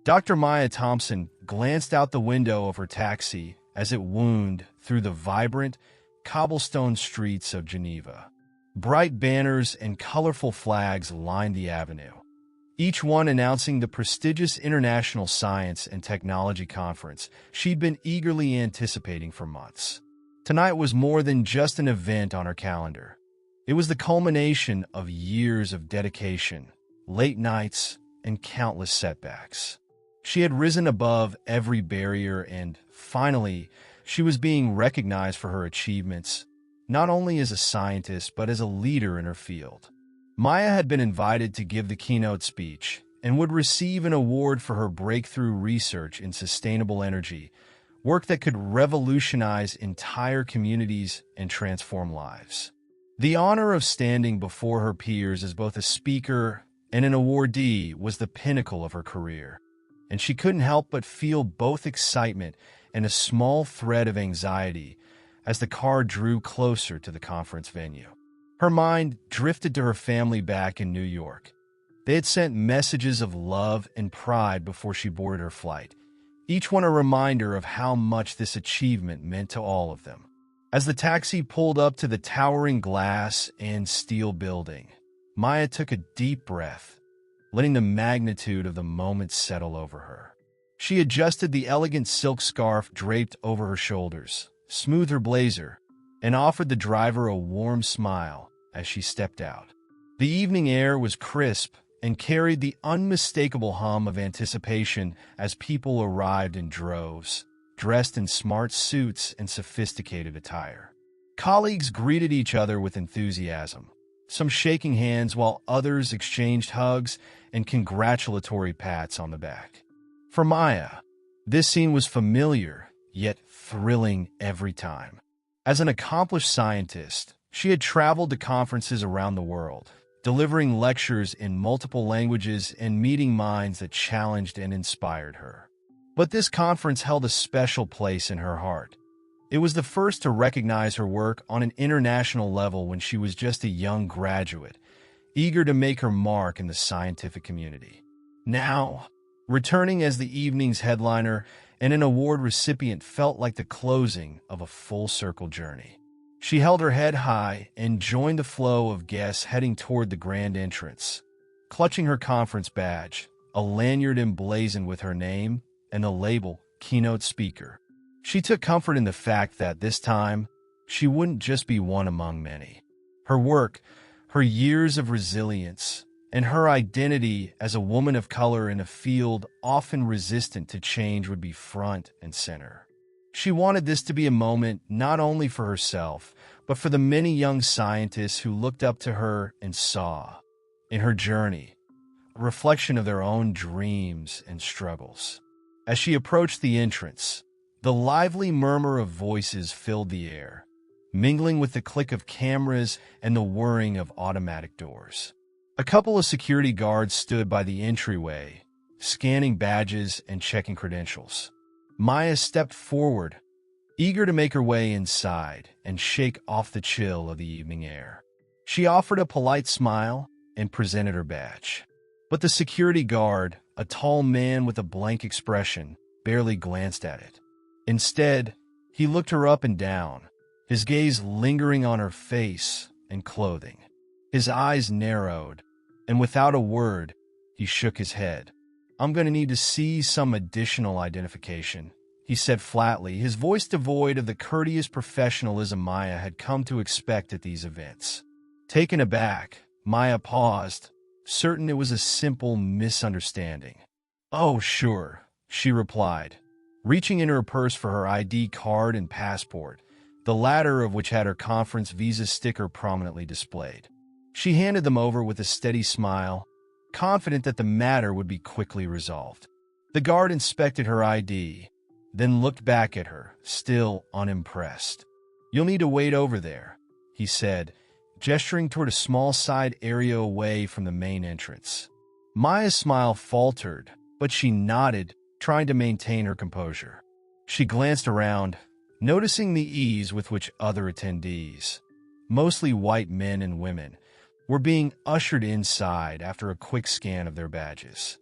Dr. Maya Thompson glanced out the window of her taxi as it wound through the vibrant, cobblestone streets of Geneva. Bright banners and colorful flags lined the avenue, each one announcing the prestigious International Science and Technology Conference she'd been eagerly anticipating for months. Tonight was more than just an event on her calendar. It was the culmination of years of dedication, late nights, and countless setbacks. She had risen above every barrier and, finally, she was being recognized for her achievements, not only as a scientist but as a leader in her field. Maya had been invited to give the keynote speech and would receive an award for her breakthrough research in sustainable energy, work that could revolutionize entire communities and transform lives. The honor of standing before her peers as both a speaker and an awardee was the pinnacle of her career, and she couldn't help but feel both excitement and a small thread of anxiety as the car drew closer to the conference venue. Her mind drifted to her family back in New York. They had sent messages of love and pride before she boarded her flight, each one a reminder of how much this achievement meant to all of them. As the taxi pulled up to the towering glass and steel building, Maya took a deep breath, letting the magnitude of the moment settle over her. She adjusted the elegant silk scarf draped over her shoulders, smoothed her blazer, and offered the driver a warm smile as she stepped out. The evening air was crisp and carried the unmistakable hum of anticipation as people arrived in droves, dressed in smart suits and sophisticated attire. Colleagues greeted each other with enthusiasm, some shaking hands while others exchanged hugs and congratulatory pats on the back. For Maya, this scene was familiar, yet thrilling every time. As an accomplished scientist, she had traveled to conferences around the world, delivering lectures in multiple languages and meeting minds that challenged and inspired her. But this conference held a special place in her heart. It was the first to recognize her work on an international level when she was just a young graduate, eager to make her mark in the scientific community. Now, returning as the evening's headliner and an award recipient felt like the closing of a full-circle journey. She held her head high and joined the flow of guests heading toward the grand entrance, clutching her conference badge, a lanyard emblazoned with her name, and the label Keynote Speaker. She took comfort in the fact that this time, she wouldn't just be one among many. Her work, her years of resilience, and her identity as a woman of color in a field often resistant to change would be front and center. She wanted this to be a moment not only for herself, but for the many young scientists who looked up to her and saw, in her journey, a reflection of their own dreams and struggles. As she approached the entrance, the lively murmur of voices filled the air, mingling with the click of cameras and the whirring of automatic doors. A couple of security guards stood by the entryway, scanning badges and checking credentials. Maya stepped forward, eager to make her way inside and shake off the chill of the evening air. She offered a polite smile and presented her badge. But the security guard, a tall man with a blank expression, barely glanced at it. Instead, he looked her up and down, his gaze lingering on her face and clothing. His eyes narrowed, and without a word, he shook his head. "I'm going to need to see some additional identification," he said flatly, his voice devoid of the courteous professionalism Maya had come to expect at these events. Taken aback, Maya paused, certain it was a simple misunderstanding. "Oh, sure," she replied, reaching in her purse for her ID card and passport, the latter of which had her conference visa sticker prominently displayed. She handed them over with a steady smile, confident that the matter would be quickly resolved. The guard inspected her ID, then looked back at her, still unimpressed. "You'll need to wait over there," he said, gesturing toward a small side area away from the main entrance. Maya's smile faltered, but she nodded, trying to maintain her composure. She glanced around, noticing the ease with which other attendees, mostly white men and women, were being ushered inside after a quick scan of their badges.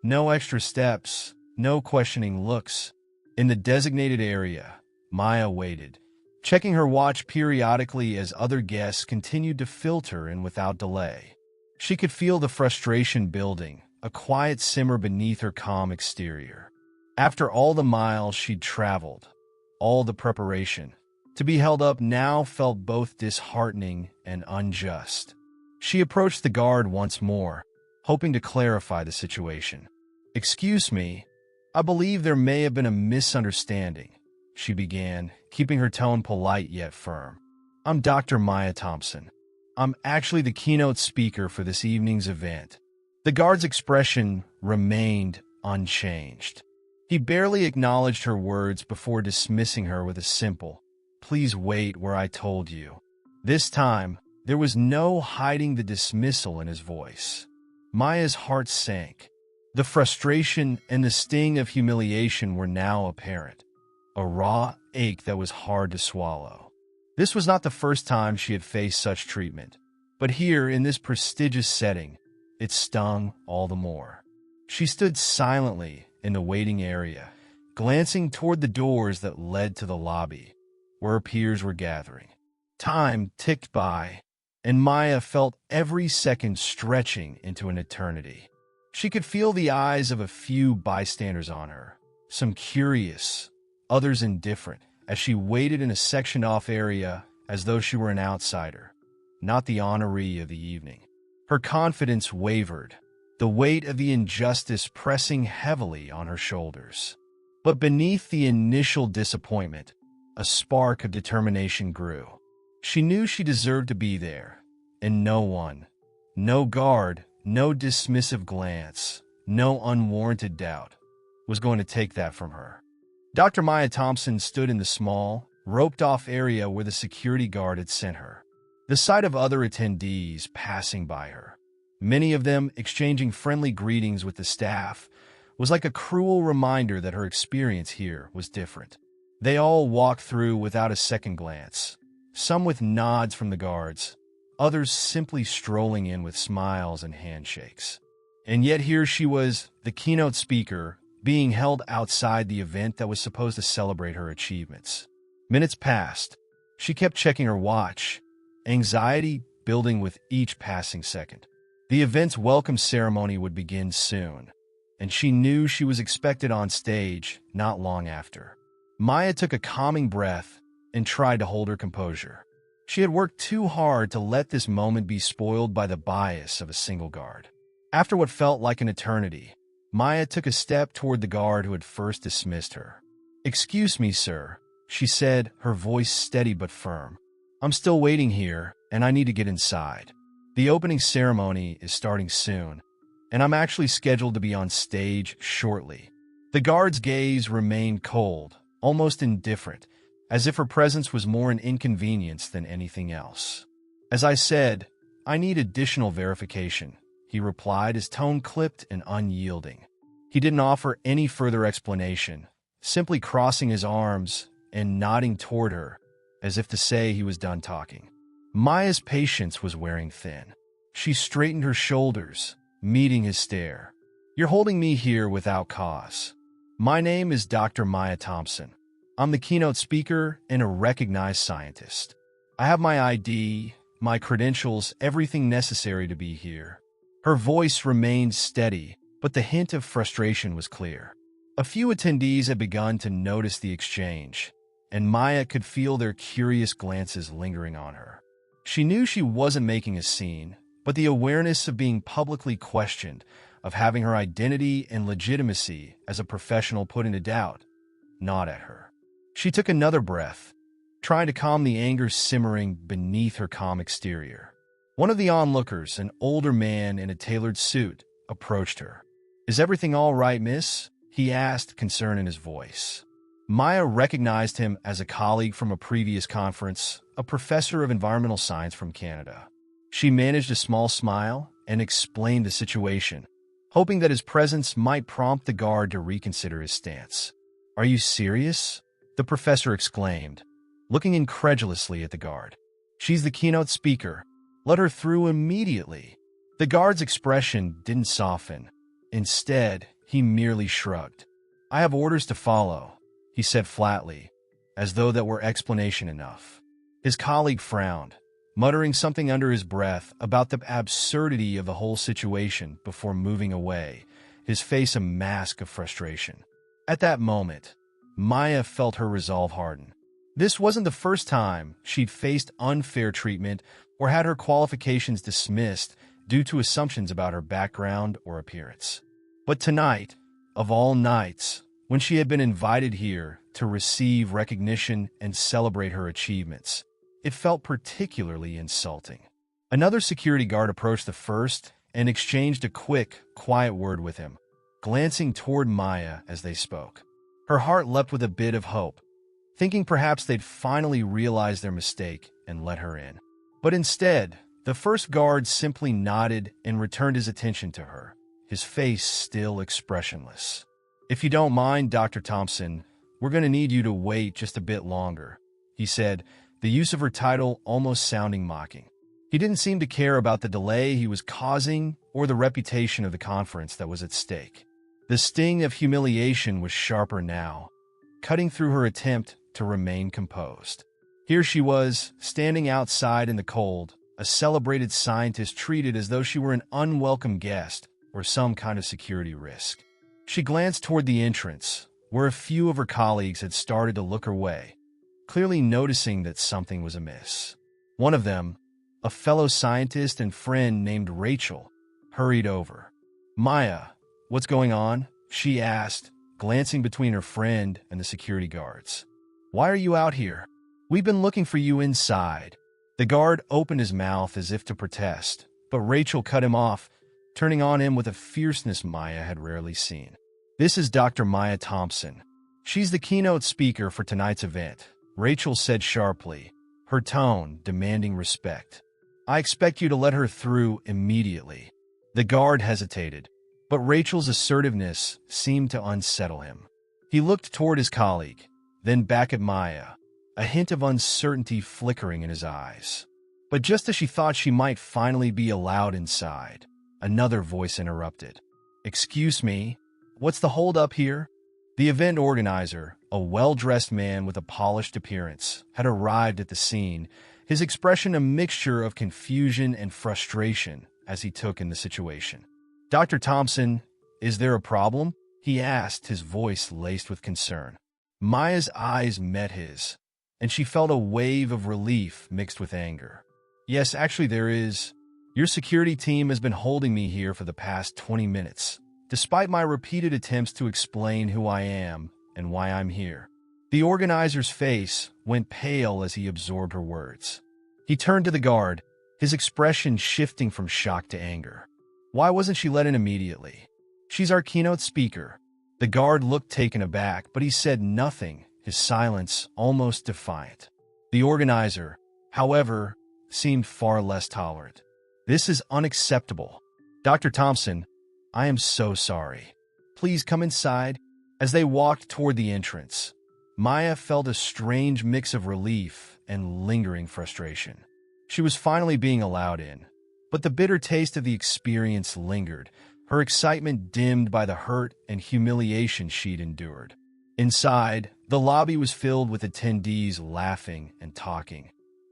No extra steps, no questioning looks. In the designated area, Maya waited, checking her watch periodically as other guests continued to filter in without delay. She could feel the frustration building, a quiet simmer beneath her calm exterior. After all the miles she'd traveled, all the preparation, to be held up now felt both disheartening and unjust. She approached the guard once more, hoping to clarify the situation. "Excuse me, I believe there may have been a misunderstanding," she began, keeping her tone polite yet firm. "I'm Dr. Maya Thompson. I'm actually the keynote speaker for this evening's event." The guard's expression remained unchanged. He barely acknowledged her words before dismissing her with a simple, "Please wait where I told you." This time, there was no hiding the dismissal in his voice. Maya's heart sank. The frustration and the sting of humiliation were now apparent, a raw ache that was hard to swallow. This was not the first time she had faced such treatment, but here, in this prestigious setting, it stung all the more. She stood silently in the waiting area, glancing toward the doors that led to the lobby, where her peers were gathering. Time ticked by, and Maya felt every second stretching into an eternity. She could feel the eyes of a few bystanders on her, some curious, others indifferent, as she waited in a sectioned-off area as though she were an outsider, not the honoree of the evening. Her confidence wavered, the weight of the injustice pressing heavily on her shoulders. But beneath the initial disappointment, a spark of determination grew. She knew she deserved to be there, and no one, no guard, no dismissive glance, no unwarranted doubt, was going to take that from her. Dr. Maya Thompson stood in the small, roped-off area where the security guard had sent her. The sight of other attendees passing by her, many of them exchanging friendly greetings with the staff, was like a cruel reminder that her experience here was different. They all walked through without a second glance, some with nods from the guards, others simply strolling in with smiles and handshakes. And yet here she was, the keynote speaker, being held outside the event that was supposed to celebrate her achievements. Minutes passed. She kept checking her watch, anxiety building with each passing second. The event's welcome ceremony would begin soon, and she knew she was expected on stage not long after. Maya took a calming breath and tried to hold her composure. She had worked too hard to let this moment be spoiled by the bias of a single guard. After what felt like an eternity, Maya took a step toward the guard who had first dismissed her. "Excuse me, sir," she said, her voice steady but firm. "I'm still waiting here, and I need to get inside. The opening ceremony is starting soon, and I'm actually scheduled to be on stage shortly." The guard's gaze remained cold, almost indifferent, as if her presence was more an inconvenience than anything else. "As I said, I need additional verification," he replied, his tone clipped and unyielding. He didn't offer any further explanation, simply crossing his arms and nodding toward her, as if to say he was done talking. Maya's patience was wearing thin. She straightened her shoulders, meeting his stare. "You're holding me here without cause. My name is Dr. Maya Thompson. I'm the keynote speaker and a recognized scientist. I have my ID, my credentials, everything necessary to be here." Her voice remained steady, but the hint of frustration was clear. A few attendees had begun to notice the exchange, and Maya could feel their curious glances lingering on her. She knew she wasn't making a scene, but the awareness of being publicly questioned, of having her identity and legitimacy as a professional put into doubt, gnawed at her. She took another breath, trying to calm the anger simmering beneath her calm exterior. One of the onlookers, an older man in a tailored suit, approached her. "Is everything all right, miss?" he asked, concern in his voice. Maya recognized him as a colleague from a previous conference, a professor of environmental science from Canada. She managed a small smile and explained the situation, hoping that his presence might prompt the guard to reconsider his stance. "Are you serious?" the professor exclaimed, looking incredulously at the guard. "She's the keynote speaker. Let her through immediately." The guard's expression didn't soften. Instead, he merely shrugged. "I have orders to follow," he said flatly, as though that were explanation enough. His colleague frowned, muttering something under his breath about the absurdity of the whole situation before moving away, his face a mask of frustration. At that moment, Maya felt her resolve harden. This wasn't the first time she'd faced unfair treatment or had her qualifications dismissed due to assumptions about her background or appearance. But tonight, of all nights, when she had been invited here to receive recognition and celebrate her achievements, it felt particularly insulting. Another security guard approached the first and exchanged a quick, quiet word with him, glancing toward Maya as they spoke. Her heart leapt with a bit of hope, thinking perhaps they'd finally realized their mistake and let her in. But instead, the first guard simply nodded and returned his attention to her, his face still expressionless. "If you don't mind, Dr. Thompson, we're going to need you to wait just a bit longer," he said, the use of her title almost sounding mocking. He didn't seem to care about the delay he was causing or the reputation of the conference that was at stake. The sting of humiliation was sharper now, cutting through her attempt to remain composed. Here she was, standing outside in the cold, a celebrated scientist treated as though she were an unwelcome guest or some kind of security risk. She glanced toward the entrance, where a few of her colleagues had started to look her way, clearly noticing that something was amiss. One of them, a fellow scientist and friend named Rachel, hurried over. "Maya, what's going on?" she asked, glancing between her friend and the security guards. "Why are you out here? We've been looking for you inside." The guard opened his mouth as if to protest, but Rachel cut him off, turning on him with a fierceness Maya had rarely seen. "This is Dr. Maya Thompson. She's the keynote speaker for tonight's event," Rachel said sharply, her tone demanding respect. "I expect you to let her through immediately." The guard hesitated, but Rachel's assertiveness seemed to unsettle him. He looked toward his colleague, then back at Maya, a hint of uncertainty flickering in his eyes. But just as she thought she might finally be allowed inside, another voice interrupted. "Excuse me, what's the hold-up here?" The event organizer, a well-dressed man with a polished appearance, had arrived at the scene, his expression a mixture of confusion and frustration as he took in the situation. "Dr. Thompson, is there a problem?" he asked, his voice laced with concern. Maya's eyes met his, and she felt a wave of relief mixed with anger. "Yes, actually there is. Your security team has been holding me here for the past 20 minutes, despite my repeated attempts to explain who I am and why I'm here." The organizer's face went pale as he absorbed her words. He turned to the guard, his expression shifting from shock to anger. "Why wasn't she let in immediately? She's our keynote speaker." The guard looked taken aback, but he said nothing, his silence almost defiant. The organizer, however, seemed far less tolerant. "This is unacceptable. Dr. Thompson, I am so sorry. Please come inside." As they walked toward the entrance, Maya felt a strange mix of relief and lingering frustration. She was finally being allowed in, but the bitter taste of the experience lingered, her excitement dimmed by the hurt and humiliation she'd endured. Inside, the lobby was filled with attendees laughing and talking,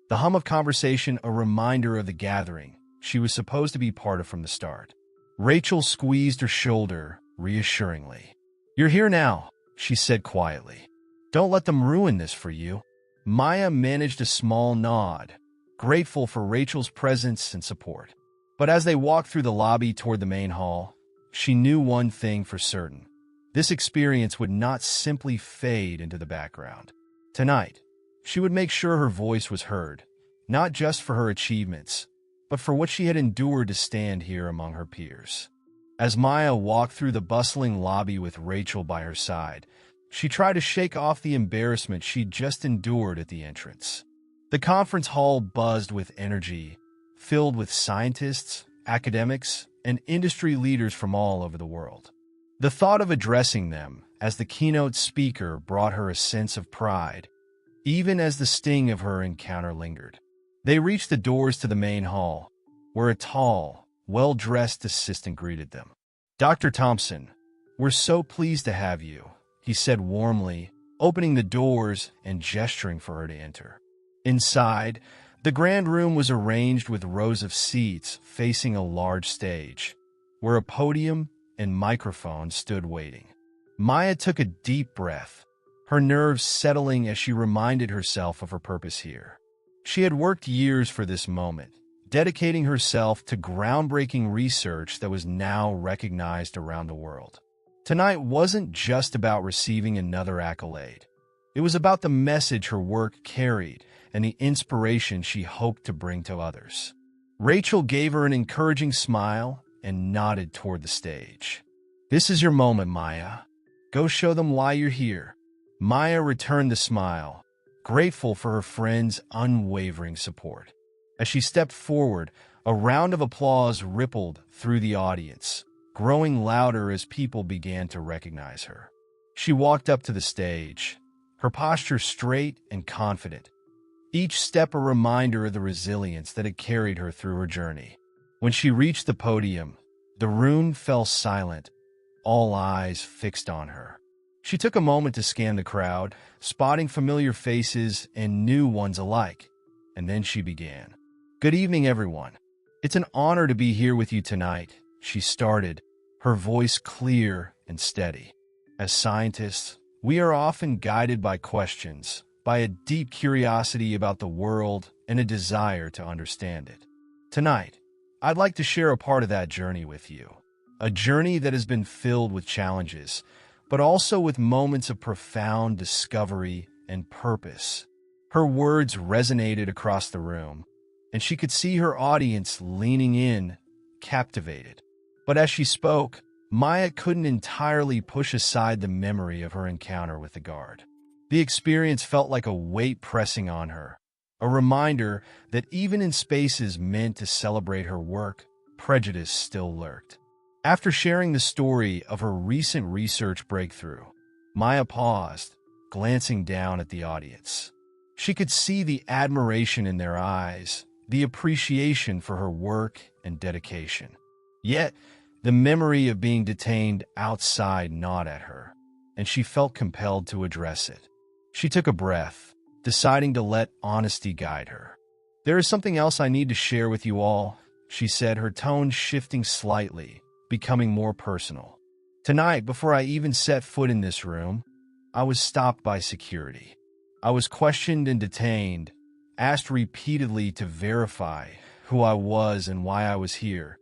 the hum of conversation a reminder of the gathering she was supposed to be part of from the start. Rachel squeezed her shoulder reassuringly. "You're here now," she said quietly. "Don't let them ruin this for you." Maya managed a small nod, grateful for Rachel's presence and support. But as they walked through the lobby toward the main hall, she knew one thing for certain. This experience would not simply fade into the background. Tonight, she would make sure her voice was heard, not just for her achievements, but for what she had endured to stand here among her peers. As Maya walked through the bustling lobby with Rachel by her side, she tried to shake off the embarrassment she'd just endured at the entrance. The conference hall buzzed with energy, filled with scientists, academics, and industry leaders from all over the world. The thought of addressing them as the keynote speaker brought her a sense of pride, even as the sting of her encounter lingered. They reached the doors to the main hall, where a tall, well-dressed assistant greeted them. "Dr. Thompson, "We're so pleased to have you," he said warmly, opening the doors and gesturing for her to enter. Inside, the grand room was arranged with rows of seats facing a large stage, where a podium and microphone stood waiting. Maya took a deep breath, her nerves settling as she reminded herself of her purpose here. She had worked years for this moment, dedicating herself to groundbreaking research that was now recognized around the world. Tonight wasn't just about receiving another accolade. It was about the message her work carried and the inspiration she hoped to bring to others. Rachel gave her an encouraging smile and nodded toward the stage. "This is your moment, Maya. Go show them why you're here." Maya returned the smile, grateful for her friend's unwavering support. As she stepped forward, a round of applause rippled through the audience, growing louder as people began to recognize her. She walked up to the stage, her posture straight and confident, each step a reminder of the resilience that had carried her through her journey. When she reached the podium, the room fell silent, all eyes fixed on her. She took a moment to scan the crowd, spotting familiar faces and new ones alike, and then she began. "Good evening, everyone. It's an honor to be here with you tonight," she started, her voice clear and steady. "As scientists, we are often guided by questions, by a deep curiosity about the world and a desire to understand it. Tonight, I'd like to share a part of that journey with you, a journey that has been filled with challenges, but also with moments of profound discovery and purpose." Her words resonated across the room, and she could see her audience leaning in, captivated. But as she spoke, Maya couldn't entirely push aside the memory of her encounter with the guard. The experience felt like a weight pressing on her, a reminder that even in spaces meant to celebrate her work, prejudice still lurked. After sharing the story of her recent research breakthrough, Maya paused, glancing down at the audience. She could see the admiration in their eyes, the appreciation for her work and dedication. Yet, the memory of being detained outside gnawed at her, and she felt compelled to address it. She took a breath, deciding to let honesty guide her. "There is something else I need to share with you all," she said, her tone shifting slightly, becoming more personal. "Tonight, before I even set foot in this room, I was stopped by security. I was questioned and detained, asked repeatedly to verify who I was and why I was here.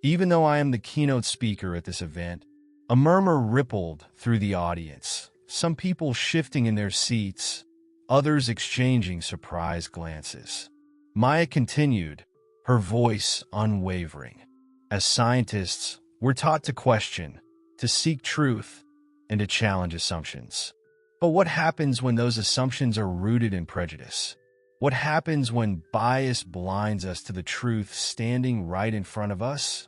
Even though I am the keynote speaker at this event, a murmur rippled through the audience, some people shifting in their seats, others exchanging surprised glances." Maya continued, her voice unwavering. "As scientists, we're taught to question, to seek truth, and to challenge assumptions. But what happens when those assumptions are rooted in prejudice? What happens when bias blinds us to the truth standing right in front of us?"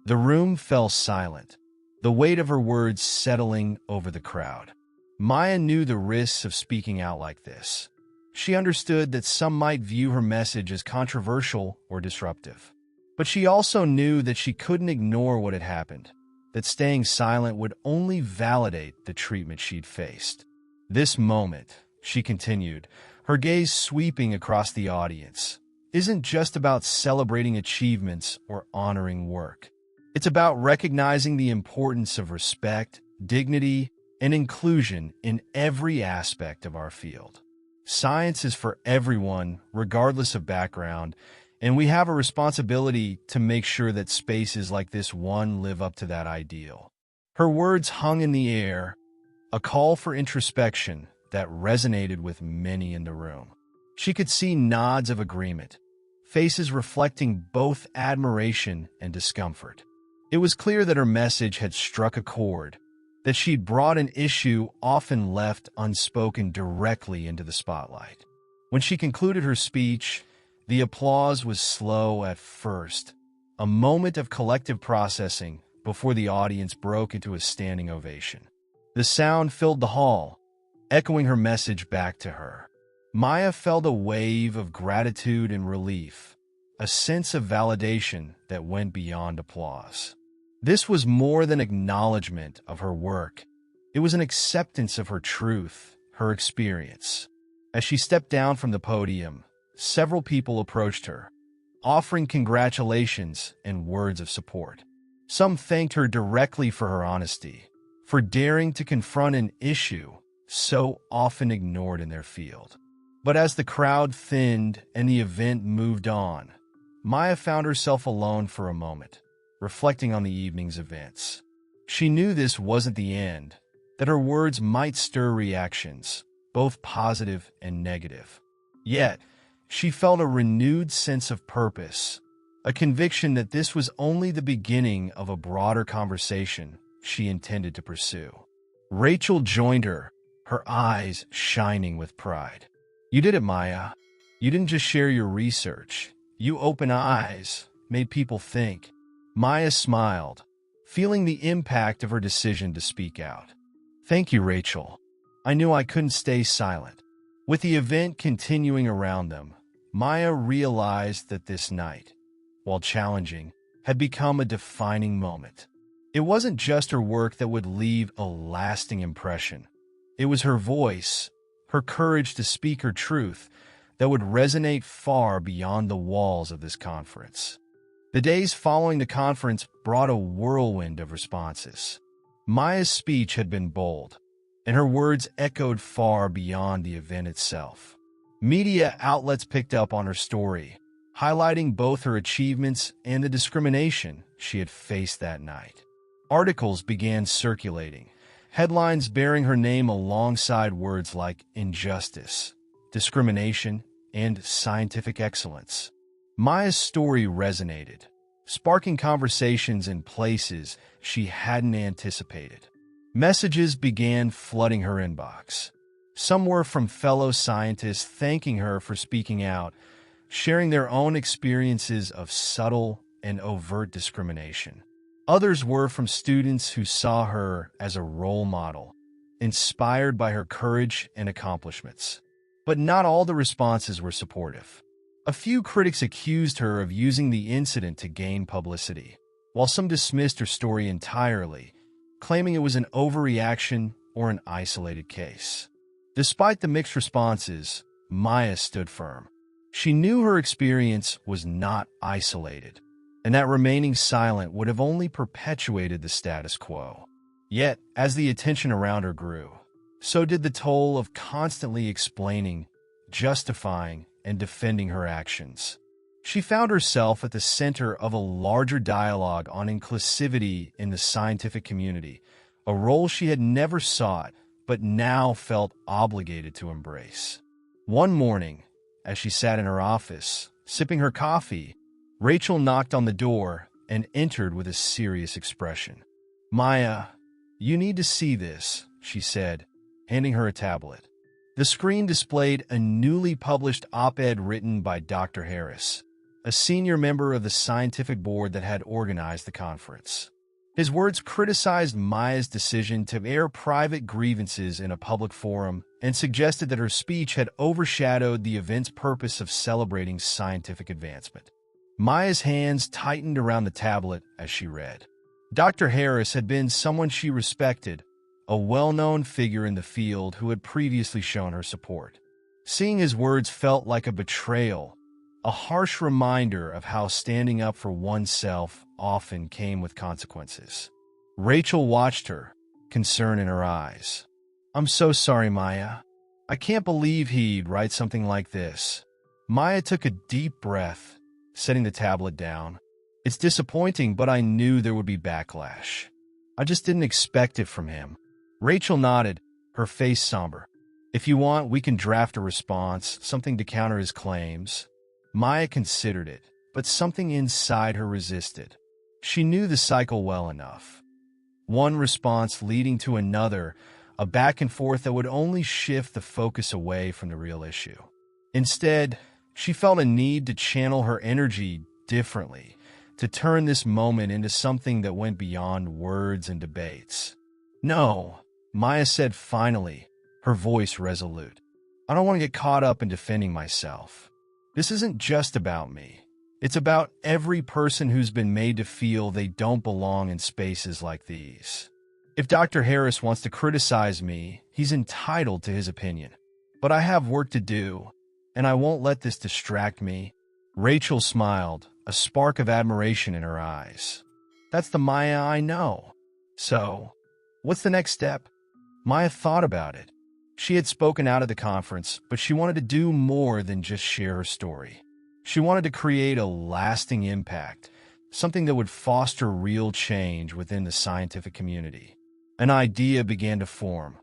The room fell silent, the weight of her words settling over the crowd. Maya knew the risks of speaking out like this. She understood that some might view her message as controversial or disruptive. But she also knew that she couldn't ignore what had happened, that staying silent would only validate the treatment she'd faced. "This moment," she continued, her gaze sweeping across the audience, "isn't just about celebrating achievements or honoring work. It's about recognizing the importance of respect, dignity, and inclusion in every aspect of our field. Science is for everyone, regardless of background, and we have a responsibility to make sure that spaces like this one live up to that ideal." Her words hung in the air, a call for introspection that resonated with many in the room. She could see nods of agreement, faces reflecting both admiration and discomfort. It was clear that her message had struck a chord, that she'd brought an issue often left unspoken directly into the spotlight. When she concluded her speech, the applause was slow at first, a moment of collective processing before the audience broke into a standing ovation. The sound filled the hall, echoing her message back to her. Maya felt a wave of gratitude and relief, a sense of validation that went beyond applause. This was more than acknowledgement of her work. It was an acceptance of her truth, her experience. As she stepped down from the podium, several people approached her, offering congratulations and words of support. Some thanked her directly for her honesty, for daring to confront an issue so often ignored in their field. But as the crowd thinned and the event moved on, Maya found herself alone for a moment, reflecting on the evening's events. She knew this wasn't the end, that her words might stir reactions, both positive and negative. Yet, she felt a renewed sense of purpose, a conviction that this was only the beginning of a broader conversation she intended to pursue. Rachel joined her, her eyes shining with pride. "You did it, Maya. You didn't just share your research. You opened eyes, made people think." Maya smiled, feeling the impact of her decision to speak out. "Thank you, Rachel. I knew I couldn't stay silent." With the event continuing around them, Maya realized that this night, while challenging, had become a defining moment. It wasn't just her work that would leave a lasting impression. It was her voice, her courage to speak her truth, that would resonate far beyond the walls of this conference. The days following the conference brought a whirlwind of responses. Maya's speech had been bold, and her words echoed far beyond the event itself. Media outlets picked up on her story, highlighting both her achievements and the discrimination she had faced that night. Articles began circulating, headlines bearing her name alongside words like injustice, discrimination, and scientific excellence. Maya's story resonated, sparking conversations in places she hadn't anticipated. Messages began flooding her inbox. Some were from fellow scientists thanking her for speaking out, sharing their own experiences of subtle and overt discrimination. Others were from students who saw her as a role model, inspired by her courage and accomplishments. But not all the responses were supportive. A few critics accused her of using the incident to gain publicity, while some dismissed her story entirely, claiming it was an overreaction or an isolated case. Despite the mixed responses, Maya stood firm. She knew her experience was not isolated, and that remaining silent would have only perpetuated the status quo. Yet, as the attention around her grew, so did the toll of constantly explaining, justifying, and defending her actions. She found herself at the center of a larger dialogue on inclusivity in the scientific community, a role she had never sought but now felt obligated to embrace. One morning, as she sat in her office, sipping her coffee, Rachel knocked on the door and entered with a serious expression. "Maya, you need to see this," she said, handing her a tablet. The screen displayed a newly published op-ed written by Dr. Harris, a senior member of the scientific board that had organized the conference. His words criticized Maya's decision to air private grievances in a public forum and suggested that her speech had overshadowed the event's purpose of celebrating scientific advancement. Maya's hands tightened around the tablet as she read. Dr. Harris had been someone she respected, a well-known figure in the field who had previously shown her support. Seeing his words felt like a betrayal, a harsh reminder of how standing up for oneself often came with consequences. Rachel watched her, concern in her eyes. "I'm so sorry, Maya. I can't believe he'd write something like this." Maya took a deep breath, setting the tablet down. "It's disappointing, but I knew there would be backlash. I just didn't expect it from him." Rachel nodded, her face somber. "If you want, we can draft a response, something to counter his claims." Maya considered it, but something inside her resisted. She knew the cycle well enough. One response leading to another, a back and forth that would only shift the focus away from the real issue. Instead, she felt a need to channel her energy differently, to turn this moment into something that went beyond words and debates. "No," Maya said finally, her voice resolute. "I don't want to get caught up in defending myself. This isn't just about me. It's about every person who's been made to feel they don't belong in spaces like these. If Dr. Harris wants to criticize me, he's entitled to his opinion. But I have work to do, and I won't let this distract me." Rachel smiled, a spark of admiration in her eyes. "That's the Maya I know. So, what's the next step?" Maya thought about it. She had spoken out at the conference, but she wanted to do more than just share her story. She wanted to create a lasting impact, something that would foster real change within the scientific community. An idea began to form,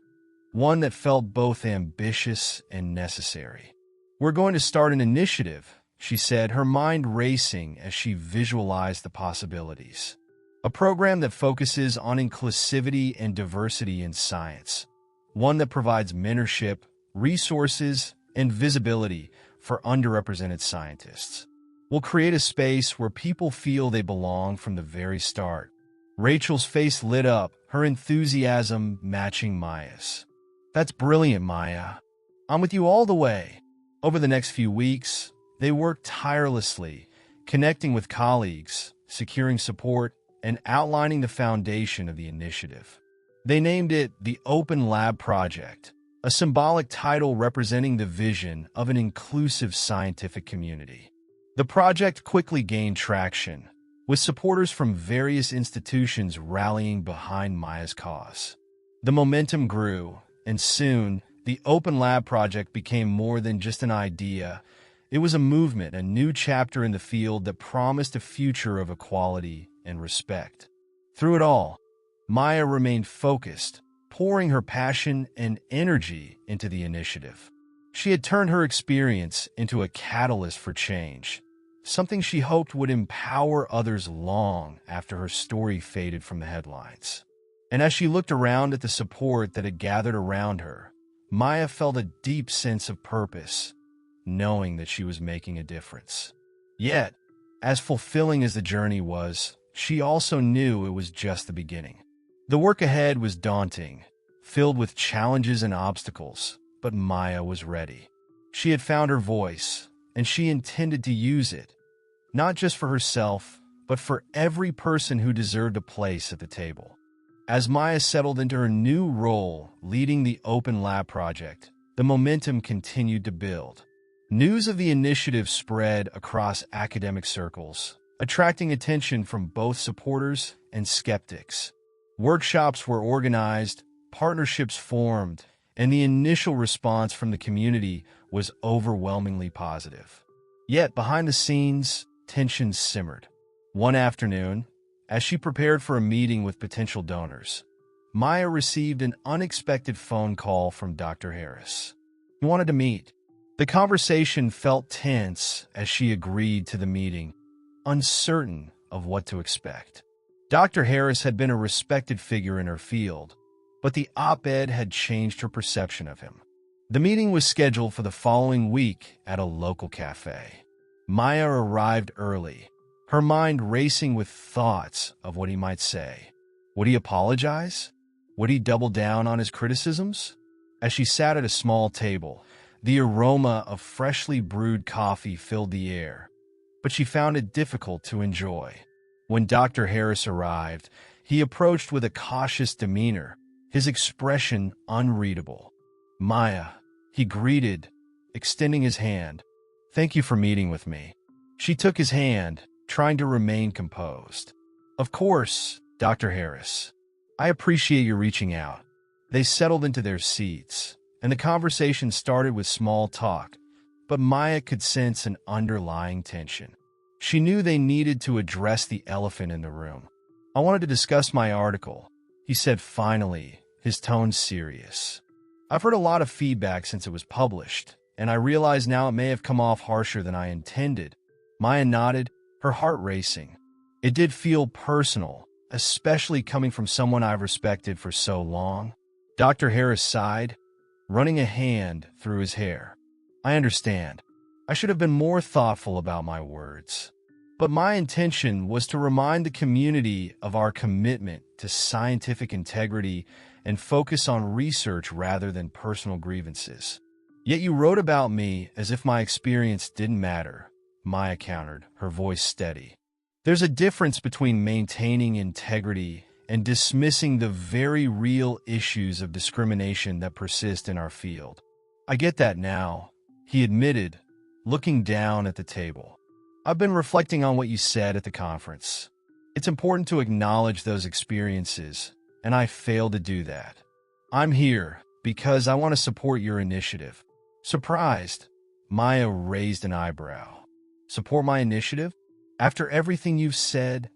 one that felt both ambitious and necessary. "We're going to start an initiative," she said, her mind racing as she visualized the possibilities. "A program that focuses on inclusivity and diversity in science. One that provides mentorship, resources, and visibility for underrepresented scientists. We'll create a space where people feel they belong from the very start." Rachel's face lit up, her enthusiasm matching Maya's. "That's brilliant, Maya. I'm with you all the way." Over the next few weeks, they worked tirelessly, connecting with colleagues, securing support, and outlining the foundation of the initiative. They named it the Open Lab Project, a symbolic title representing the vision of an inclusive scientific community. The project quickly gained traction, with supporters from various institutions rallying behind Maya's cause. The momentum grew, and soon, the Open Lab Project became more than just an idea. It was a movement, a new chapter in the field that promised a future of equality and respect. Through it all, Maya remained focused, pouring her passion and energy into the initiative. She had turned her experience into a catalyst for change, something she hoped would empower others long after her story faded from the headlines. And as she looked around at the support that had gathered around her, Maya felt a deep sense of purpose, knowing that she was making a difference. Yet, as fulfilling as the journey was, she also knew it was just the beginning. The work ahead was daunting, filled with challenges and obstacles, but Maya was ready. She had found her voice, and she intended to use it, not just for herself, but for every person who deserved a place at the table. As Maya settled into her new role leading the Open Lab Project, the momentum continued to build. News of the initiative spread across academic circles, attracting attention from both supporters and skeptics. Workshops were organized, partnerships formed, and the initial response from the community was overwhelmingly positive. Yet behind the scenes, tensions simmered. One afternoon, as she prepared for a meeting with potential donors, Maya received an unexpected phone call from Dr. Harris. He wanted to meet. The conversation felt tense as she agreed to the meeting, uncertain of what to expect. Dr. Harris had been a respected figure in her field, but the op-ed had changed her perception of him. The meeting was scheduled for the following week at a local cafe. Maya arrived early, her mind racing with thoughts of what he might say. Would he apologize? Would he double down on his criticisms? As she sat at a small table, the aroma of freshly brewed coffee filled the air, but she found it difficult to enjoy. When Dr. Harris arrived, he approached with a cautious demeanor, his expression unreadable. "Maya," he greeted, extending his hand. "Thank you for meeting with me." She took his hand, trying to remain composed. "Of course, Dr. Harris. I appreciate you reaching out." They settled into their seats, and the conversation started with small talk, but Maya could sense an underlying tension. She knew they needed to address the elephant in the room. "I wanted to discuss my article," he said finally, his tone serious. "I've heard a lot of feedback since it was published, and I realize now it may have come off harsher than I intended." Maya nodded, her heart racing. It did feel personal, especially coming from someone I've respected for so long. Dr. Harris sighed, running a hand through his hair. "I understand. I should have been more thoughtful about my words. But my intention was to remind the community of our commitment to scientific integrity and focus on research rather than personal grievances. Yet you wrote about me as if my experience didn't matter, Maya countered, her voice steady. There's a difference between maintaining integrity and dismissing the very real issues of discrimination that persist in our field. I get that now, he admitted, looking down at the table. I've been reflecting on what you said at the conference. It's important to acknowledge those experiences, and I failed to do that. I'm here because I want to support your initiative. Surprised, Maya raised an eyebrow. Support my initiative? After everything you've said?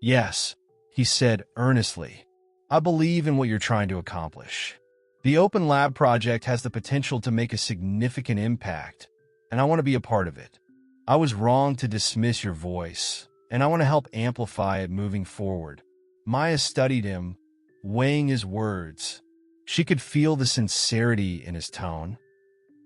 Yes, he said earnestly. I believe in what you're trying to accomplish. The Open Lab project has the potential to make a significant impact, and I want to be a part of it. I was wrong to dismiss your voice, and I want to help amplify it moving forward. Maya studied him, weighing his words. She could feel the sincerity in his tone.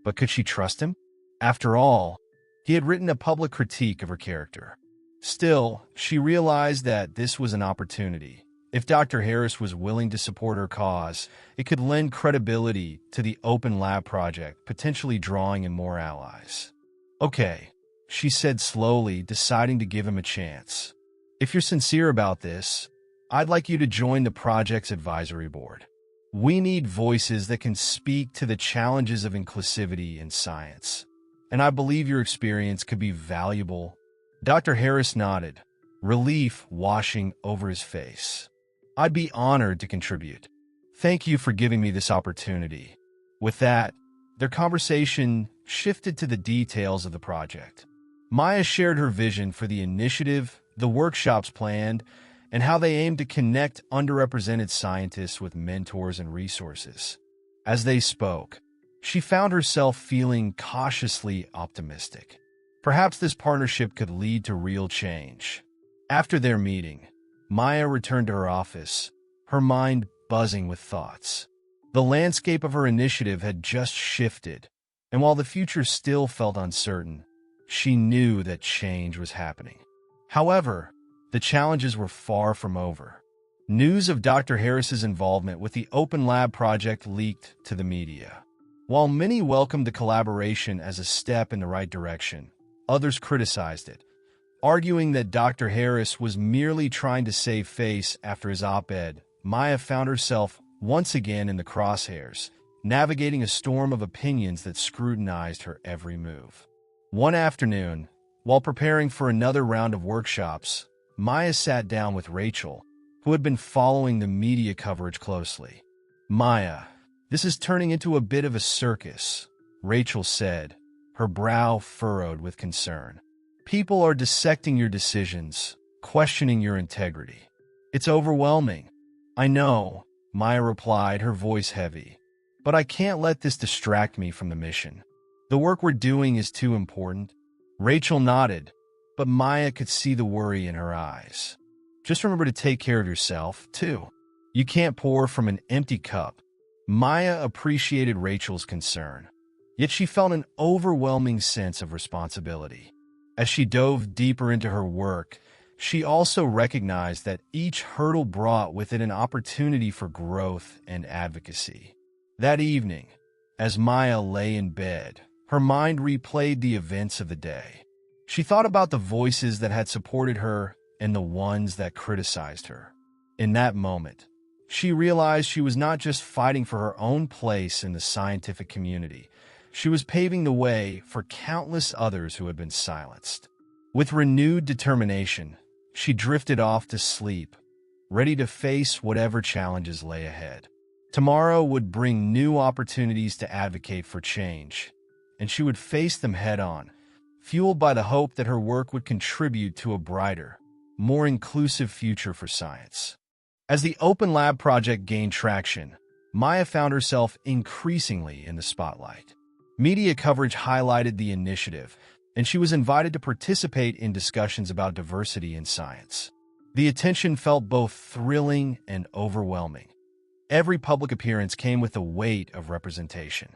But could she trust him? After all, he had written a public critique of her character. Still, she realized that this was an opportunity. If Dr. Harris was willing to support her cause, it could lend credibility to the Open Lab project, potentially drawing in more allies. Okay, she said slowly, deciding to give him a chance. If you're sincere about this, I'd like you to join the project's advisory board. We need voices that can speak to the challenges of inclusivity in science, and I believe your experience could be valuable. Dr. Harris nodded, relief washing over his face. I'd be honored to contribute. Thank you for giving me this opportunity. With that, their conversation shifted to the details of the project. Maya shared her vision for the initiative, the workshops planned, and how they aim to connect underrepresented scientists with mentors and resources. As they spoke, she found herself feeling cautiously optimistic. Perhaps this partnership could lead to real change. After their meeting, Maya returned to her office, her mind buzzing with thoughts. The landscape of her initiative had just shifted, and while the future still felt uncertain, she knew that change was happening. However, the challenges were far from over. News of Dr. Harris's involvement with the Open Lab project leaked to the media. While many welcomed the collaboration as a step in the right direction, others criticized it, arguing that Dr. Harris was merely trying to save face after his op-ed. Maya found herself once again in the crosshairs, navigating a storm of opinions that scrutinized her every move. One afternoon, while preparing for another round of workshops, Maya sat down with Rachel, who had been following the media coverage closely. Maya, this is turning into a bit of a circus, Rachel said, her brow furrowed with concern. People are dissecting your decisions, questioning your integrity. It's overwhelming. I know, Maya replied, her voice heavy, but I can't let this distract me from the mission. The work we're doing is too important. Rachel nodded, but Maya could see the worry in her eyes. Just remember to take care of yourself, too. You can't pour from an empty cup. Maya appreciated Rachel's concern, yet she felt an overwhelming sense of responsibility. As she dove deeper into her work, she also recognized that each hurdle brought with it an opportunity for growth and advocacy. That evening, as Maya lay in bed, her mind replayed the events of the day. She thought about the voices that had supported her and the ones that criticized her. In that moment, she realized she was not just fighting for her own place in the scientific community. She was paving the way for countless others who had been silenced. With renewed determination, she drifted off to sleep, ready to face whatever challenges lay ahead. Tomorrow would bring new opportunities to advocate for change, and she would face them head-on, fueled by the hope that her work would contribute to a brighter, more inclusive future for science. As the Open Lab project gained traction, Maya found herself increasingly in the spotlight. Media coverage highlighted the initiative, and she was invited to participate in discussions about diversity in science. The attention felt both thrilling and overwhelming. Every public appearance came with the weight of representation.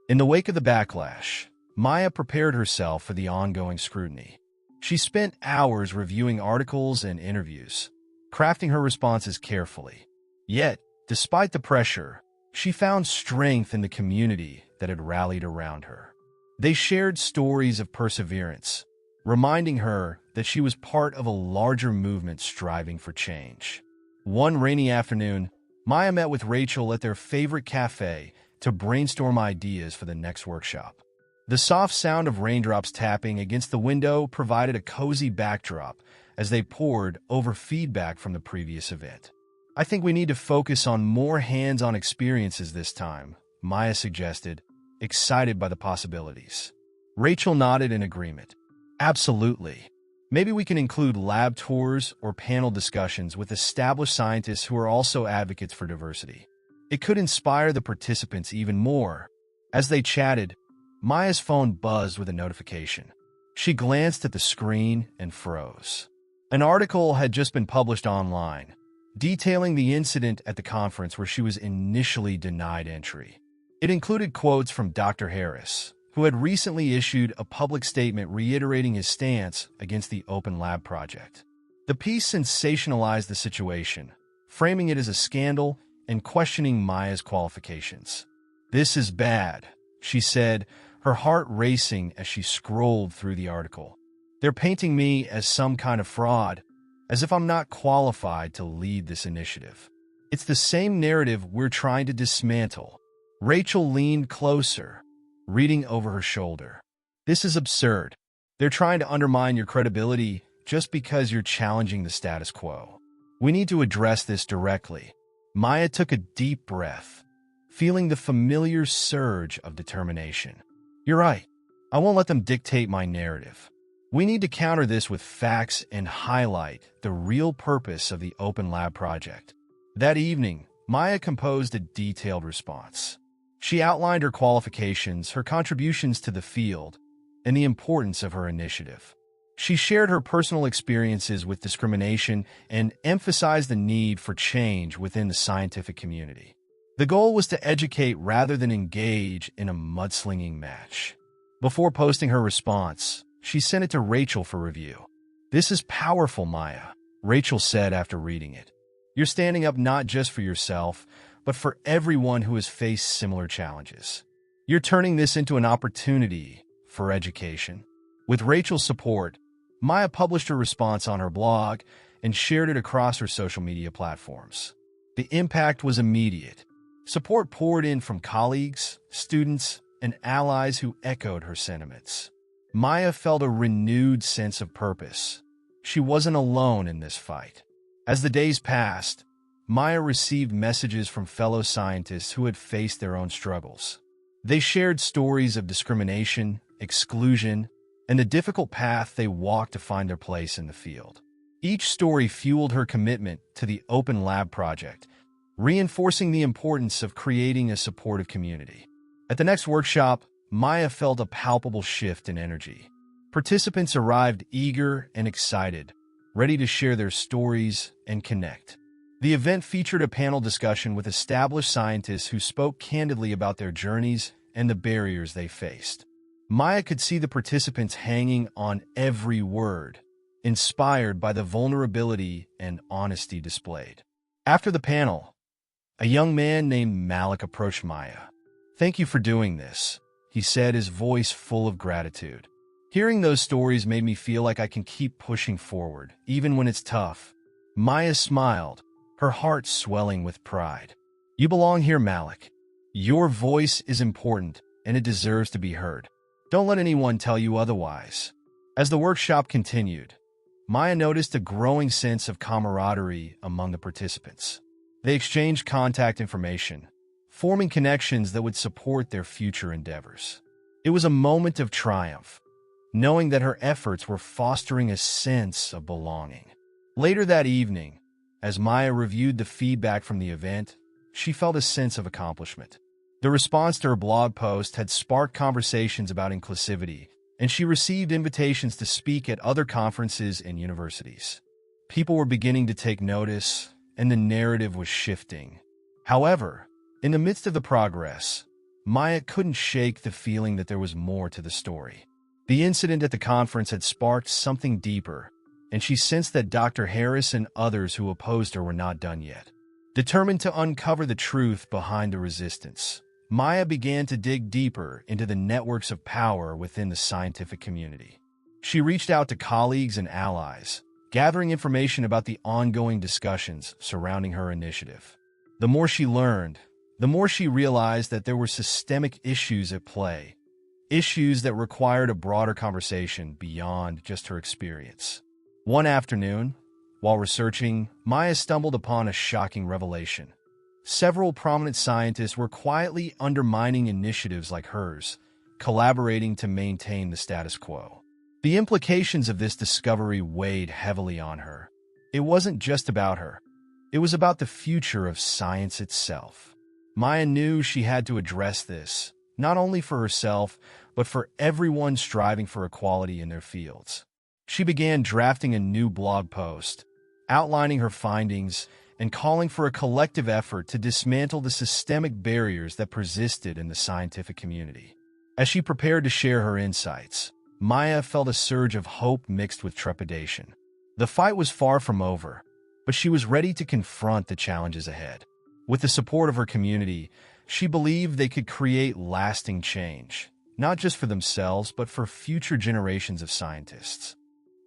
In the wake of the backlash, Maya prepared herself for the ongoing scrutiny. She spent hours reviewing articles and interviews, crafting her responses carefully. Yet, despite the pressure, she found strength in the community that had rallied around her. They shared stories of perseverance, reminding her that she was part of a larger movement striving for change. One rainy afternoon, Maya met with Rachel at their favorite cafe to brainstorm ideas for the next workshop. The soft sound of raindrops tapping against the window provided a cozy backdrop as they pored over feedback from the previous event. "I think we need to focus on more hands-on experiences this time," Maya suggested, excited by the possibilities. Rachel nodded in agreement. "Absolutely. Maybe we can include lab tours or panel discussions with established scientists who are also advocates for diversity. It could inspire the participants even more." As they chatted, Maya's phone buzzed with a notification. She glanced at the screen and froze. An article had just been published online, detailing the incident at the conference where she was initially denied entry. It included quotes from Dr. Harris, who had recently issued a public statement reiterating his stance against the Open Lab project. The piece sensationalized the situation, framing it as a scandal and questioning Maya's qualifications. "This is bad," she said, her heart racing as she scrolled through the article. "They're painting me as some kind of fraud, as if I'm not qualified to lead this initiative. It's the same narrative we're trying to dismantle." Rachel leaned closer, reading over her shoulder. "This is absurd. They're trying to undermine your credibility just because you're challenging the status quo. We need to address this directly." Maya took a deep breath, feeling the familiar surge of determination. "You're right. I won't let them dictate my narrative. We need to counter this with facts and highlight the real purpose of the Open Lab project." That evening, Maya composed a detailed response. She outlined her qualifications, her contributions to the field, and the importance of her initiative. She shared her personal experiences with discrimination and emphasized the need for change within the scientific community. The goal was to educate rather than engage in a mudslinging match. Before posting her response, she sent it to Rachel for review. "This is powerful, Maya," Rachel said after reading it. "You're standing up not just for yourself, but for everyone who has faced similar challenges. You're turning this into an opportunity for education." With Rachel's support, Maya published her response on her blog and shared it across her social media platforms. The impact was immediate. Support poured in from colleagues, students, and allies who echoed her sentiments. Maya felt a renewed sense of purpose. She wasn't alone in this fight. As the days passed, Maya received messages from fellow scientists who had faced their own struggles. They shared stories of discrimination, exclusion, and the difficult path they walked to find their place in the field. Each story fueled her commitment to the Open Lab project, reinforcing the importance of creating a supportive community. At the next workshop, Maya felt a palpable shift in energy. Participants arrived eager and excited, ready to share their stories and connect. The event featured a panel discussion with established scientists who spoke candidly about their journeys and the barriers they faced. Maya could see the participants hanging on every word, inspired by the vulnerability and honesty displayed. After the panel, a young man named Malik approached Maya. "Thank you for doing this," he said, his voice full of gratitude. "Hearing those stories made me feel like I can keep pushing forward, even when it's tough." Maya smiled, her heart swelling with pride. "You belong here, Malik. Your voice is important, and it deserves to be heard. Don't let anyone tell you otherwise." As the workshop continued, Maya noticed a growing sense of camaraderie among the participants. They exchanged contact information, forming connections that would support their future endeavors. It was a moment of triumph, knowing that her efforts were fostering a sense of belonging. Later that evening, as Maya reviewed the feedback from the event, she felt a sense of accomplishment. The response to her blog post had sparked conversations about inclusivity, and she received invitations to speak at other conferences and universities. People were beginning to take notice, and the narrative was shifting. However, in the midst of the progress, Maya couldn't shake the feeling that there was more to the story. The incident at the conference had sparked something deeper, and she sensed that Dr. Harris and others who opposed her were not done yet. Determined to uncover the truth behind the resistance, Maya began to dig deeper into the networks of power within the scientific community. She reached out to colleagues and allies, gathering information about the ongoing discussions surrounding her initiative. The more she learned, the more she realized that there were systemic issues at play, issues that required a broader conversation beyond just her experience. One afternoon, while researching, Maya stumbled upon a shocking revelation. Several prominent scientists were quietly undermining initiatives like hers, collaborating to maintain the status quo. The implications of this discovery weighed heavily on her. It wasn't just about her. It was about the future of science itself. Maya knew she had to address this, not only for herself, but for everyone striving for equality in their fields. She began drafting a new blog post, outlining her findings and calling for a collective effort to dismantle the systemic barriers that persisted in the scientific community. As she prepared to share her insights, Maya felt a surge of hope mixed with trepidation. The fight was far from over, but she was ready to confront the challenges ahead. With the support of her community, she believed they could create lasting change, not just for themselves, but for future generations of scientists.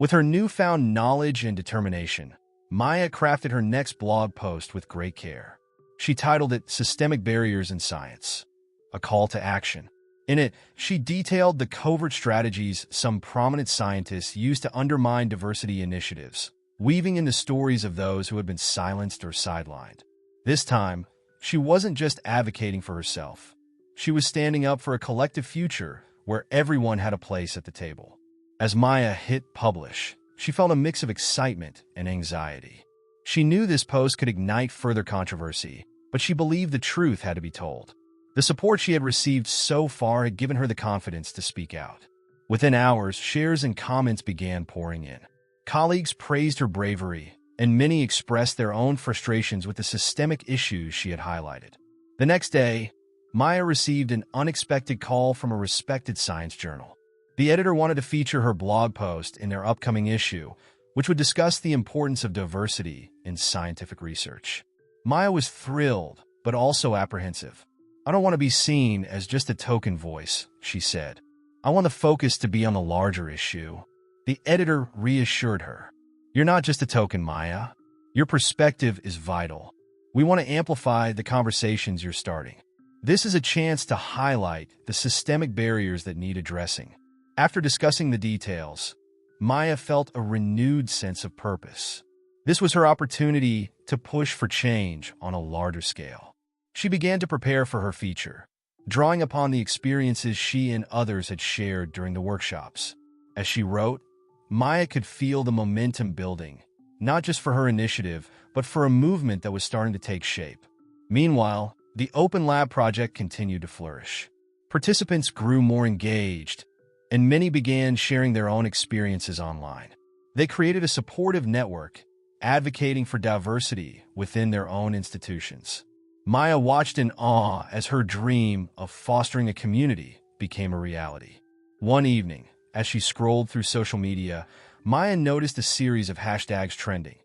With her newfound knowledge and determination, Maya crafted her next blog post with great care. She titled it Systemic Barriers in Science, a Call to Action. In it, she detailed the covert strategies some prominent scientists used to undermine diversity initiatives, weaving in the stories of those who had been silenced or sidelined. This time, she wasn't just advocating for herself. She was standing up for a collective future where everyone had a place at the table. As Maya hit publish, she felt a mix of excitement and anxiety. She knew this post could ignite further controversy, but she believed the truth had to be told. The support she had received so far had given her the confidence to speak out. Within hours, shares and comments began pouring in. Colleagues praised her bravery, and many expressed their own frustrations with the systemic issues she had highlighted. The next day, Maya received an unexpected call from a respected science journal. The editor wanted to feature her blog post in their upcoming issue, which would discuss the importance of diversity in scientific research. Maya was thrilled, but also apprehensive. "I don't want to be seen as just a token voice," she said. "I want the focus to be on the larger issue." The editor reassured her. "You're not just a token, Maya. Your perspective is vital. We want to amplify the conversations you're starting. This is a chance to highlight the systemic barriers that need addressing." After discussing the details, Maya felt a renewed sense of purpose. This was her opportunity to push for change on a larger scale. She began to prepare for her feature, drawing upon the experiences she and others had shared during the workshops. As she wrote, Maya could feel the momentum building, not just for her initiative, but for a movement that was starting to take shape. Meanwhile, the Open Lab project continued to flourish. Participants grew more engaged, and many began sharing their own experiences online. They created a supportive network, advocating for diversity within their own institutions. Maya watched in awe as her dream of fostering a community became a reality. One evening, as she scrolled through social media, Maya noticed a series of hashtags trending.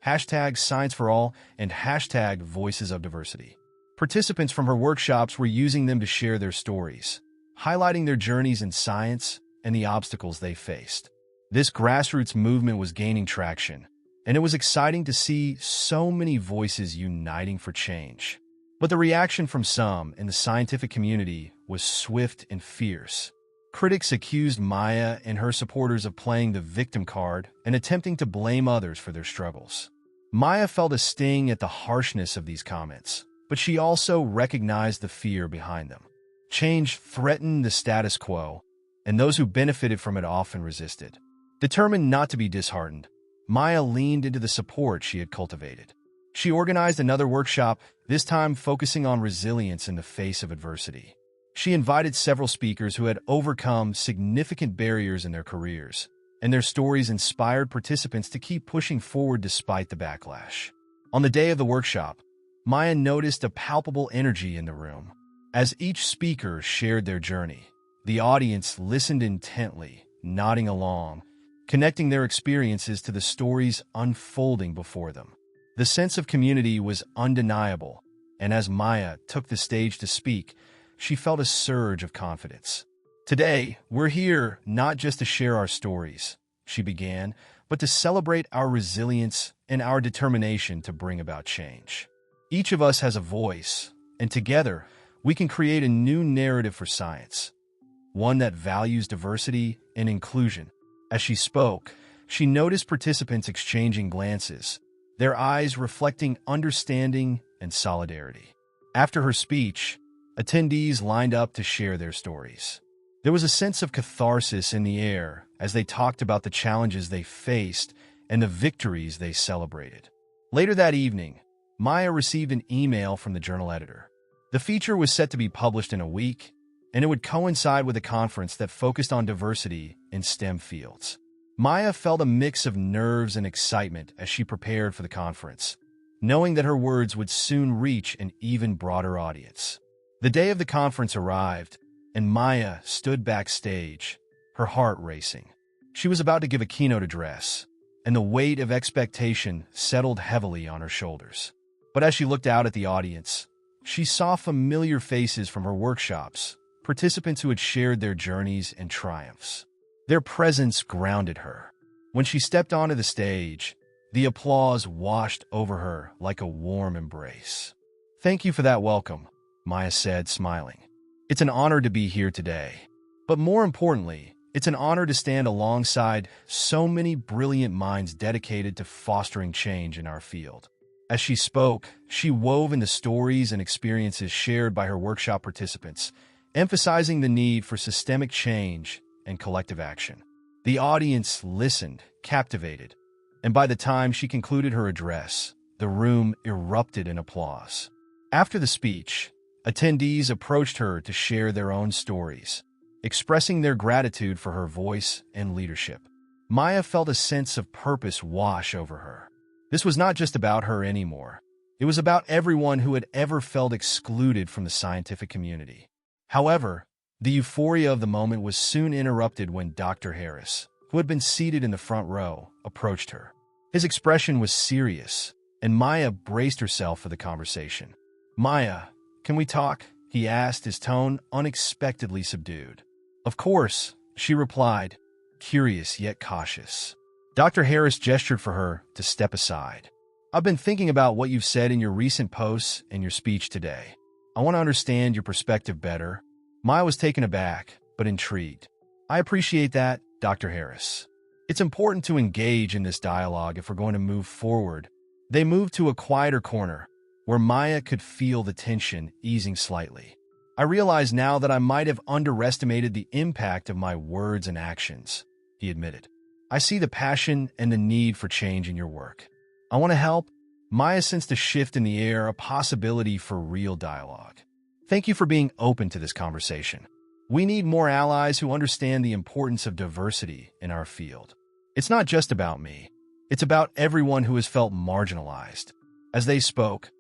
Hashtag Science for All and hashtag Voices of Diversity. Participants from her workshops were using them to share their stories, highlighting their journeys in science and the obstacles they faced. This grassroots movement was gaining traction, and it was exciting to see so many voices uniting for change. But the reaction from some in the scientific community was swift and fierce. Critics accused Maya and her supporters of playing the victim card and attempting to blame others for their struggles. Maya felt a sting at the harshness of these comments, but she also recognized the fear behind them. Change threatened the status quo, and those who benefited from it often resisted. Determined not to be disheartened, Maya leaned into the support she had cultivated. She organized another workshop, this time focusing on resilience in the face of adversity. She invited several speakers who had overcome significant barriers in their careers, and their stories inspired participants to keep pushing forward despite the backlash. On the day of the workshop, Maya noticed a palpable energy in the room. As each speaker shared their journey, the audience listened intently, nodding along, connecting their experiences to the stories unfolding before them. The sense of community was undeniable, and as Maya took the stage to speak, she felt a surge of confidence. Today, we're here not just to share our stories, she began, but to celebrate our resilience and our determination to bring about change. Each of us has a voice, and together, we can create a new narrative for science, one that values diversity and inclusion. As she spoke, she noticed participants exchanging glances, their eyes reflecting understanding and solidarity. After her speech, attendees lined up to share their stories. There was a sense of catharsis in the air as they talked about the challenges they faced and the victories they celebrated. Later that evening, Maya received an email from the journal editor. The feature was set to be published in a week, and it would coincide with a conference that focused on diversity in STEM fields. Maya felt a mix of nerves and excitement as she prepared for the conference, knowing that her words would soon reach an even broader audience. The day of the conference arrived, and Maya stood backstage, her heart racing. She was about to give a keynote address, and the weight of expectation settled heavily on her shoulders. But as she looked out at the audience, she saw familiar faces from her workshops, participants who had shared their journeys and triumphs. Their presence grounded her. When she stepped onto the stage, the applause washed over her like a warm embrace. "Thank you for that welcome," Maya said, smiling. "It's an honor to be here today. But more importantly, it's an honor to stand alongside so many brilliant minds dedicated to fostering change in our field." As she spoke, she wove in the stories and experiences shared by her workshop participants, emphasizing the need for systemic change and collective action. The audience listened, captivated, and by the time she concluded her address, the room erupted in applause. After the speech, attendees approached her to share their own stories, expressing their gratitude for her voice and leadership. Maya felt a sense of purpose wash over her. This was not just about her anymore. It was about everyone who had ever felt excluded from the scientific community. However, the euphoria of the moment was soon interrupted when Dr. Harris, who had been seated in the front row, approached her. His expression was serious, and Maya braced herself for the conversation. "Maya, can we talk?" he asked, his tone unexpectedly subdued. "Of course," she replied, curious yet cautious. Dr. Harris gestured for her to step aside. "I've been thinking about what you've said in your recent posts and your speech today. I want to understand your perspective better." Maya was taken aback, but intrigued. "I appreciate that, Dr. Harris. It's important to engage in this dialogue if we're going to move forward." They moved to a quieter corner, where Maya could feel the tension easing slightly. "I realize now that I might have underestimated the impact of my words and actions," he admitted. "I see the passion and the need for change in your work. I want to help." Maya sensed a shift in the air, a possibility for real dialogue. "Thank you for being open to this conversation. We need more allies who understand the importance of diversity in our field. It's not just about me. It's about everyone who has felt marginalized." As they spoke,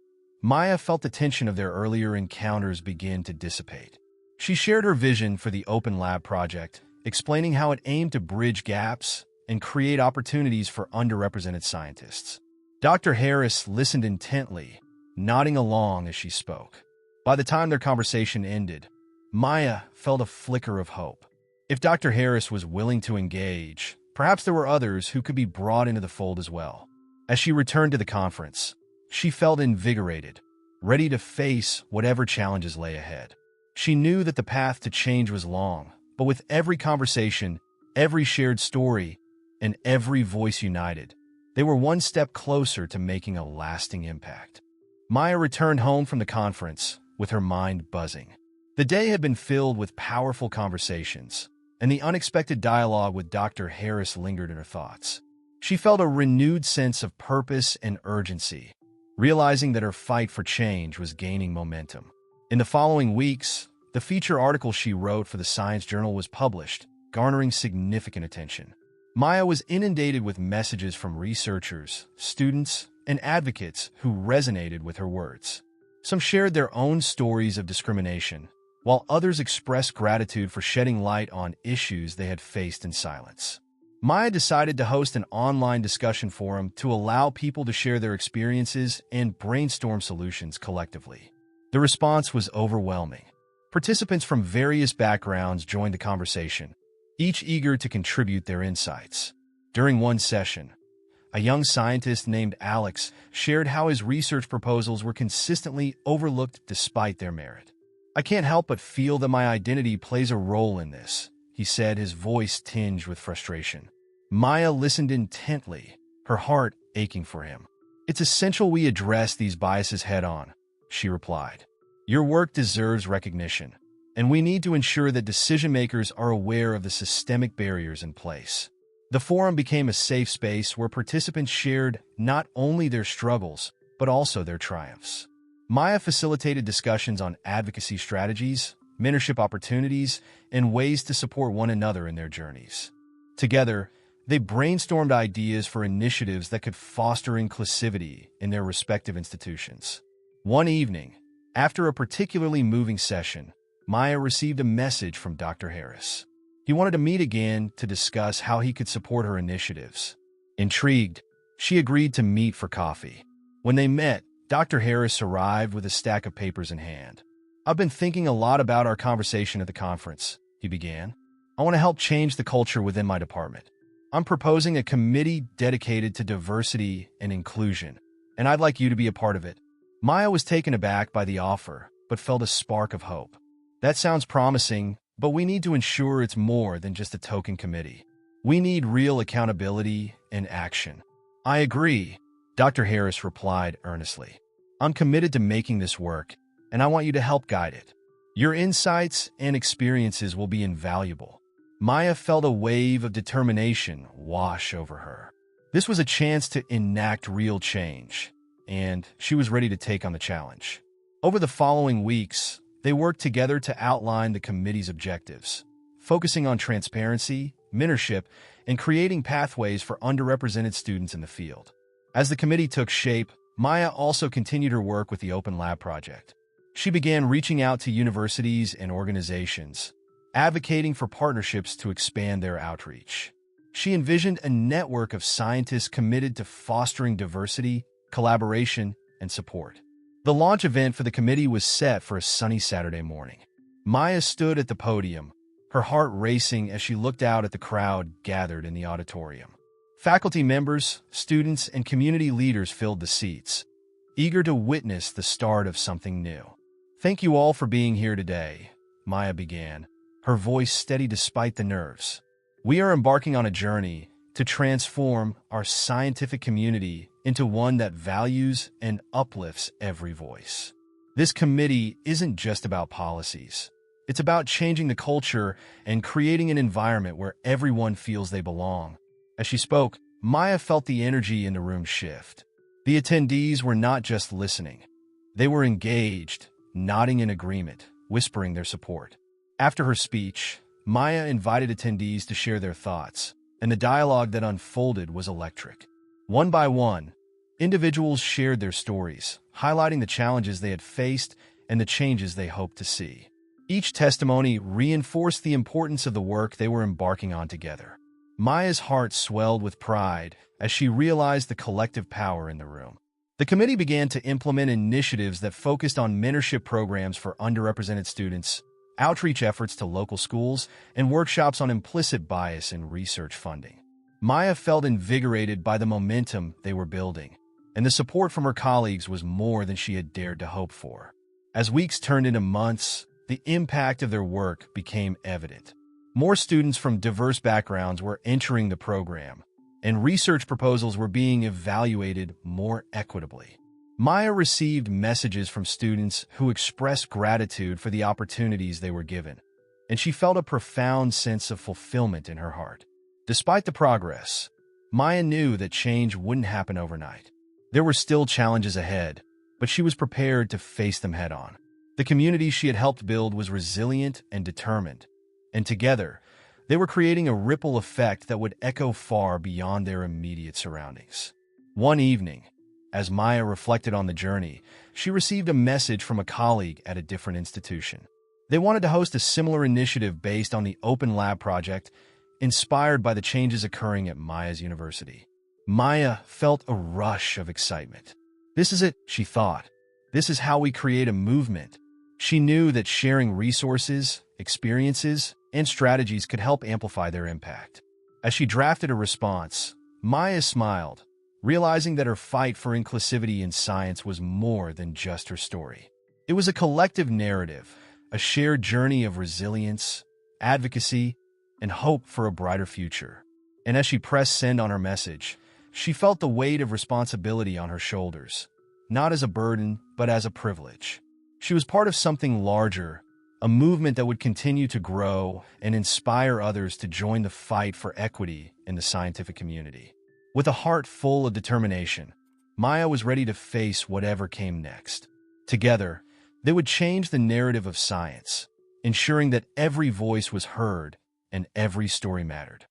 Maya felt the tension of their earlier encounters begin to dissipate. She shared her vision for the Open Lab project, explaining how it aimed to bridge gaps and create opportunities for underrepresented scientists. Dr. Harris listened intently, nodding along as she spoke. By the time their conversation ended, Maya felt a flicker of hope. If Dr. Harris was willing to engage, perhaps there were others who could be brought into the fold as well. As she returned to the conference, she felt invigorated, ready to face whatever challenges lay ahead. She knew that the path to change was long, but with every conversation, every shared story, and every voice united, they were one step closer to making a lasting impact. Maya returned home from the conference with her mind buzzing. The day had been filled with powerful conversations, and the unexpected dialogue with Dr. Harris lingered in her thoughts. She felt a renewed sense of purpose and urgency, realizing that her fight for change was gaining momentum. In the following weeks, the feature article she wrote for the Science Journal was published, garnering significant attention. Maya was inundated with messages from researchers, students, and advocates who resonated with her words. Some shared their own stories of discrimination, while others expressed gratitude for shedding light on issues they had faced in silence. Maya decided to host an online discussion forum to allow people to share their experiences and brainstorm solutions collectively. The response was overwhelming. Participants from various backgrounds joined the conversation, each eager to contribute their insights. During one session, a young scientist named Alex shared how his research proposals were consistently overlooked despite their merit. "I can't help but feel that my identity plays a role in this," he said, his voice tinged with frustration. Maya listened intently, her heart aching for him. "It's essential we address these biases head-on," she replied. "Your work deserves recognition, and we need to ensure that decision-makers are aware of the systemic barriers in place." The forum became a safe space where participants shared not only their struggles, but also their triumphs. Maya facilitated discussions on advocacy strategies, mentorship opportunities, and ways to support one another in their journeys. Together, they brainstormed ideas for initiatives that could foster inclusivity in their respective institutions. One evening, after a particularly moving session, Maya received a message from Dr. Harris. He wanted to meet again to discuss how he could support her initiatives. Intrigued, she agreed to meet for coffee. When they met, Dr. Harris arrived with a stack of papers in hand. "I've been thinking a lot about our conversation at the conference," he began. "I want to help change the culture within my department. I'm proposing a committee dedicated to diversity and inclusion, and I'd like you to be a part of it." Maya was taken aback by the offer, but felt a spark of hope. "That sounds promising, but we need to ensure it's more than just a token committee. We need real accountability and action." "I agree," Dr. Harris replied earnestly. "I'm committed to making this work, and I want you to help guide it. Your insights and experiences will be invaluable." Maya felt a wave of determination wash over her. This was a chance to enact real change, and she was ready to take on the challenge. Over the following weeks, they worked together to outline the committee's objectives, focusing on transparency, mentorship, and creating pathways for underrepresented students in the field. As the committee took shape, Maya also continued her work with the Open Lab project. She began reaching out to universities and organizations, advocating for partnerships to expand their outreach. She envisioned a network of scientists committed to fostering diversity, collaboration, and support. The launch event for the committee was set for a sunny Saturday morning. Maya stood at the podium, her heart racing as she looked out at the crowd gathered in the auditorium. Faculty members, students, and community leaders filled the seats, eager to witness the start of something new. "Thank you all for being here today," Maya began, her voice steady despite the nerves. "We are embarking on a journey to transform our scientific community into one that values and uplifts every voice. This committee isn't just about policies. It's about changing the culture and creating an environment where everyone feels they belong." As she spoke, Maya felt the energy in the room shift. The attendees were not just listening. They were engaged, nodding in agreement, whispering their support. After her speech, Maya invited attendees to share their thoughts, and the dialogue that unfolded was electric. One by one, individuals shared their stories, highlighting the challenges they had faced and the changes they hoped to see. Each testimony reinforced the importance of the work they were embarking on together. Maya's heart swelled with pride as she realized the collective power in the room. The committee began to implement initiatives that focused on mentorship programs for underrepresented students, outreach efforts to local schools, and workshops on implicit bias in research funding. Maya felt invigorated by the momentum they were building, and the support from her colleagues was more than she had dared to hope for. As weeks turned into months, the impact of their work became evident. More students from diverse backgrounds were entering the program, and research proposals were being evaluated more equitably. Maya received messages from students who expressed gratitude for the opportunities they were given, and she felt a profound sense of fulfillment in her heart. Despite the progress, Maya knew that change wouldn't happen overnight. There were still challenges ahead, but she was prepared to face them head-on. The community she had helped build was resilient and determined, and together, they were creating a ripple effect that would echo far beyond their immediate surroundings. One evening, as Maya reflected on the journey, she received a message from a colleague at a different institution. They wanted to host a similar initiative based on the Open Lab project, inspired by the changes occurring at Maya's university. Maya felt a rush of excitement. "This is it," she thought. "This is how we create a movement, She knew that sharing resources, experiences, and strategies could help amplify their impact. As she drafted a response, Maya smiled, realizing that her fight for inclusivity in science was more than just her story. It was a collective narrative, a shared journey of resilience, advocacy, and hope for a brighter future. And as she pressed send on her message, she felt the weight of responsibility on her shoulders, not as a burden, but as a privilege. She was part of something larger, a movement that would continue to grow and inspire others to join the fight for equity in the scientific community. With a heart full of determination, Maya was ready to face whatever came next. Together, they would change the narrative of science, ensuring that every voice was heard and every story mattered.